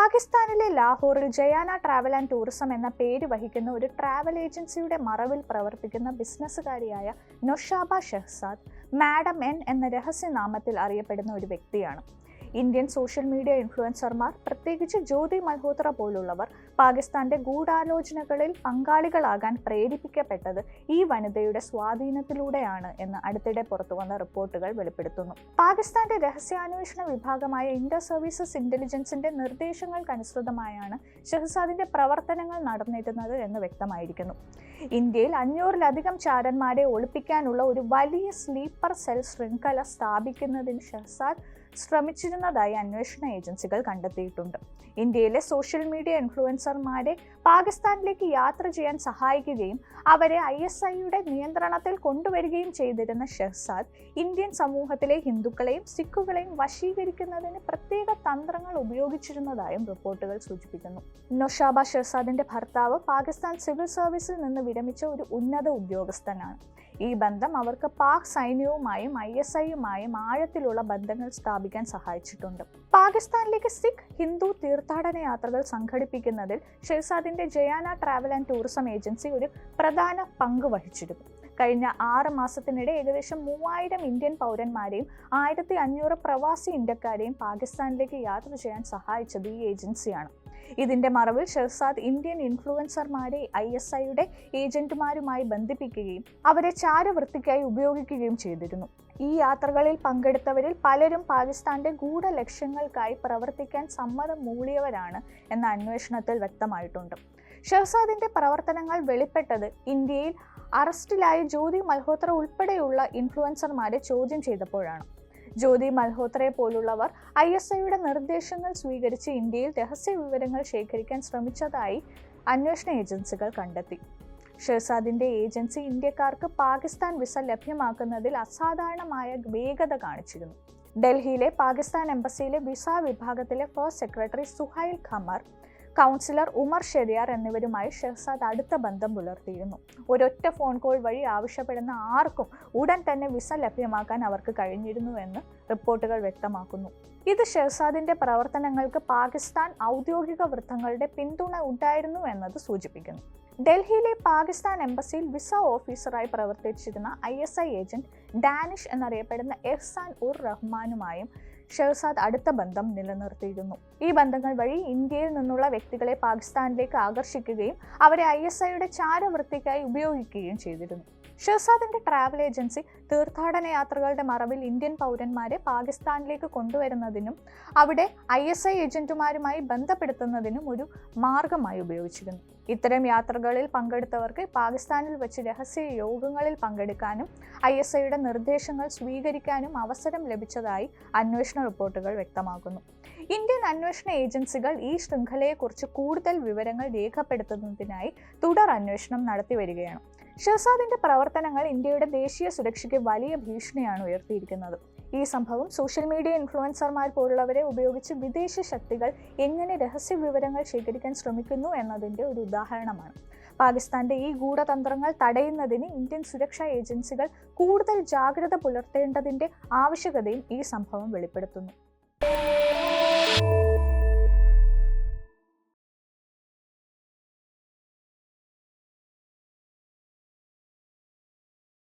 പാകിസ്ഥാനിലെ ലാഹോറിൽ ജയാന travel and tourism എന്ന പേര് വഹിക്കുന്ന ഒരു ട്രാവൽ ഏജൻസിയുടെ മറവിൽ പ്രവർത്തിക്കുന്ന ബിസിനസ്സുകാരിയായ നൊഷാബ ഷെഹ്സാദ് മാഡം എൻ എന്ന രഹസ്യനാമത്തിൽ അറിയപ്പെടുന്ന ഒരു വ്യക്തിയാണ്. ഇന്ത്യൻ സോഷ്യൽ മീഡിയ ഇൻഫ്ലുവൻസർമാർ, പ്രത്യേകിച്ച് ജ്യോതി മൽഹോത്ര പോലുള്ളവർ പാകിസ്ഥാന്റെ ഗൂഢാലോചനകളിൽ പങ്കാളികളാകാൻ പ്രേരിപ്പിക്കപ്പെട്ടത് ഈ വനിതയുടെ സ്വാധീനത്തിലൂടെയാണ് എന്ന് അടുത്തിടെ പുറത്തുവന്ന റിപ്പോർട്ടുകൾ വെളിപ്പെടുത്തുന്നു. പാകിസ്ഥാന്റെ രഹസ്യാന്വേഷണ വിഭാഗമായ ഇന്റർ സർവീസസ് ഇന്റലിജൻസിന്റെ നിർദ്ദേശങ്ങൾക്കനുസൃതമായാണ് ഷെഹ്സാദിന്റെ പ്രവർത്തനങ്ങൾ നടന്നിരുന്നത് എന്ന് വ്യക്തമായിരിക്കുന്നു. ഇന്ത്യയിൽ 500-ലധികം ചാരന്മാരെ ഒളിപ്പിക്കാനുള്ള ഒരു വലിയ സ്ലീപ്പർ സെൽ ശൃംഖല സ്ഥാപിക്കുന്നതിന് ഷെഹ്സാദ് ശ്രമിച്ചിരുന്നതായി അന്വേഷണ ഏജൻസികൾ കണ്ടെത്തിയിട്ടുണ്ട്. ഇന്ത്യയിലെ സോഷ്യൽ മീഡിയ ഇൻഫ്ലുവൻസർമാരെ പാകിസ്ഥാനിലേക്ക് യാത്ര ചെയ്യാൻ സഹായിക്കുകയും അവരെ ISIയുടെ നിയന്ത്രണത്തിൽ കൊണ്ടുവരികയും ചെയ്തിരുന്ന ഷെഹ്സാദ് ഇന്ത്യൻ സമൂഹത്തിലെ ഹിന്ദുക്കളെയും സിഖുകളെയും വശീകരിക്കുന്നതിന് പ്രത്യേക തന്ത്രങ്ങൾ ഉപയോഗിച്ചിരുന്നതായും റിപ്പോർട്ടുകൾ സൂചിപ്പിക്കുന്നു. നൊഷാബ ഷെഹ്സാദിന്റെ ഭർത്താവ് പാകിസ്ഥാൻ സിവിൽ സർവീസിൽ നിന്ന് വിരമിച്ച ഒരു ഉന്നത ഉദ്യോഗസ്ഥനാണ്. ഈ ബന്ധം അവർക്ക് പാക് സൈന്യവുമായും ISIയുമായും ആഴത്തിലുള്ള ബന്ധങ്ങൾ സ്ഥാപിക്കാൻ സഹായിച്ചിട്ടുണ്ട്. പാകിസ്ഥാനിലേക്ക് സിഖ് ഹിന്ദു തീർത്ഥാടന യാത്രകൾ സംഘടിപ്പിക്കുന്നതിൽ ഷെഹ്സാദിന്റെ ജയാന ട്രാവൽ ആൻഡ് ടൂറിസം ഏജൻസി ഒരു പ്രധാന പങ്ക് വഹിച്ചിരുന്നു. കഴിഞ്ഞ 6 മാസത്തിനിടെ ഏകദേശം 3000 ഇന്ത്യൻ പൗരന്മാരെയും 1500 പ്രവാസി ഇന്ത്യക്കാരെയും പാകിസ്ഥാനിലേക്ക് യാത്ര ചെയ്യാൻ സഹായിച്ചത് ഈ ഏജൻസിയാണ്. ഇതിന്റെ മറവിൽ ഷെഹ്സാദ് ഇന്ത്യൻ ഇൻഫ്ലുവൻസർമാരെ ISIയുടെ ഏജന്റുമാരുമായി ബന്ധിപ്പിക്കുകയും അവരെ ചാരവൃത്തിക്കായി ഉപയോഗിക്കുകയും ചെയ്തിരുന്നു. ഈ യാത്രകളിൽ പങ്കെടുത്തവരിൽ പലരും പാകിസ്ഥാന്റെ ഗൂഢലക്ഷ്യങ്ങൾക്കായി പ്രവർത്തിക്കാൻ സമ്മതം മൂളിയവരാണ് എന്ന അന്വേഷണത്തിൽ വ്യക്തമായിട്ടുണ്ട്. ഷെഹ്സാദിന്റെ പ്രവർത്തനങ്ങൾ വെളിപ്പെട്ടത് ഇന്ത്യയിൽ അറസ്റ്റിലായ ജ്യോതി മൽഹോത്ര ഉൾപ്പെടെയുള്ള ഇൻഫ്ലുവൻസർമാരെ ചോദ്യം ചെയ്തപ്പോഴാണ്. ജ്യോതി മൽഹോത്രയെ പോലുള്ളവർ ISIയുടെ നിർദ്ദേശങ്ങൾ സ്വീകരിച്ച് ഇന്ത്യയിൽ രഹസ്യ വിവരങ്ങൾ ശേഖരിക്കാൻ ശ്രമിച്ചതായി അന്വേഷണ ഏജൻസികൾ കണ്ടെത്തി. ഷെഹ്സാദിന്റെ ഏജൻസി ഇന്ത്യക്കാർക്ക് പാകിസ്ഥാൻ വിസ ലഭ്യമാക്കുന്നതിൽ അസാധാരണമായ വേഗത കാണിച്ചിരുന്നു. ഡൽഹിയിലെ പാകിസ്ഥാൻ എംബസിയിലെ വിസ വിഭാഗത്തിലെ first secretary Suhail Qamar, counsellor Umar Sheriyar എന്നിവരുമായി ഷെഹ്സാദ് അടുത്ത ബന്ധം പുലർത്തിയിരുന്നു. ഒരൊറ്റ ഫോൺ കോൾ വഴി ആവശ്യപ്പെടുന്ന ആർക്കും ഉടൻ തന്നെ വിസ ലഭ്യമാക്കാൻ അവർക്ക് കഴിഞ്ഞിരുന്നുവെന്ന് റിപ്പോർട്ടുകൾ വ്യക്തമാക്കുന്നു. ഇത് ഷെഹ്സാദിന്റെ പ്രവർത്തനങ്ങൾക്ക് പാകിസ്ഥാൻ ഔദ്യോഗിക വൃത്തങ്ങളുടെ പിന്തുണ ഉണ്ടായിരുന്നു എന്നത് സൂചിപ്പിക്കുന്നു. ഡൽഹിയിലെ പാകിസ്ഥാൻ എംബസിയിൽ വിസ ഓഫീസറായി പ്രവർത്തിച്ചിരുന്ന ISI ഏജന്റ് ഡാനിഷ് എന്നറിയപ്പെടുന്ന എഹ്സാൻ ഉർ റഹ്മാനുമായും ഷെഹ്സാദ് അടുത്ത ബന്ധം നിലനിർത്തിയിരുന്നു. ഈ ബന്ധങ്ങൾ വഴി ഇന്ത്യയിൽ നിന്നുള്ള വ്യക്തികളെ പാകിസ്ഥാനിലേക്ക് ആകർഷിക്കുകയും അവരെ ISIയുടെ ചാരവൃത്തിക്കായി ഉപയോഗിക്കുകയും ചെയ്തിരുന്നു. ഷെഹ്സാദിന്റെ ട്രാവൽ ഏജൻസി തീർത്ഥാടന യാത്രകളുടെ മറവിൽ ഇന്ത്യൻ പൗരന്മാരെ പാകിസ്ഥാനിലേക്ക് കൊണ്ടുവരുന്നതിനും അവിടെ ISI ഏജന്റുമാരുമായി ബന്ധപ്പെടുത്തുന്നതിനും ഒരു മാർഗമായി ഉപയോഗിച്ചിരുന്നു. ഇത്തരം യാത്രകളിൽ പങ്കെടുത്തവർക്ക് പാകിസ്ഥാനിൽ വെച്ച് രഹസ്യ യോഗങ്ങളിൽ പങ്കെടുക്കാനും ISIയുടെ നിർദ്ദേശങ്ങൾ സ്വീകരിക്കാനും അവസരം ലഭിച്ചതായി അന്വേഷണ റിപ്പോർട്ടുകൾ വ്യക്തമാക്കുന്നു. ഇന്ത്യൻ അന്വേഷണ ഏജൻസികൾ ഈ ശൃംഖലയെക്കുറിച്ച് കൂടുതൽ വിവരങ്ങൾ രേഖപ്പെടുത്തുന്നതിനായി തുടർ അന്വേഷണം നടത്തിവരികയാണ്. ഷെഹ്സാദിന്റെ പ്രവർത്തനങ്ങൾ ഇന്ത്യയുടെ ദേശീയ സുരക്ഷയ്ക്ക് വലിയ ഭീഷണിയാണ് ഉയർത്തിയിരിക്കുന്നത്. ഈ സംഭവം സോഷ്യൽ മീഡിയ ഇൻഫ്ലുവൻസർമാർ പോലുള്ളവരെ ഉപയോഗിച്ച് വിദേശ ശക്തികൾ എങ്ങനെ രഹസ്യ വിവരങ്ങൾ ശേഖരിക്കാൻ ശ്രമിക്കുന്നു എന്നതിൻ്റെ ഒരു ഉദാഹരണമാണ്. പാകിസ്ഥാന്റെ ഈ ഗൂഢതന്ത്രങ്ങൾ തടയുന്നതിന് ഇന്ത്യൻ സുരക്ഷാ ഏജൻസികൾ കൂടുതൽ ജാഗ്രത പുലർത്തേണ്ടതിൻ്റെ ആവശ്യകതയും ഈ സംഭവം വെളിപ്പെടുത്തുന്നു.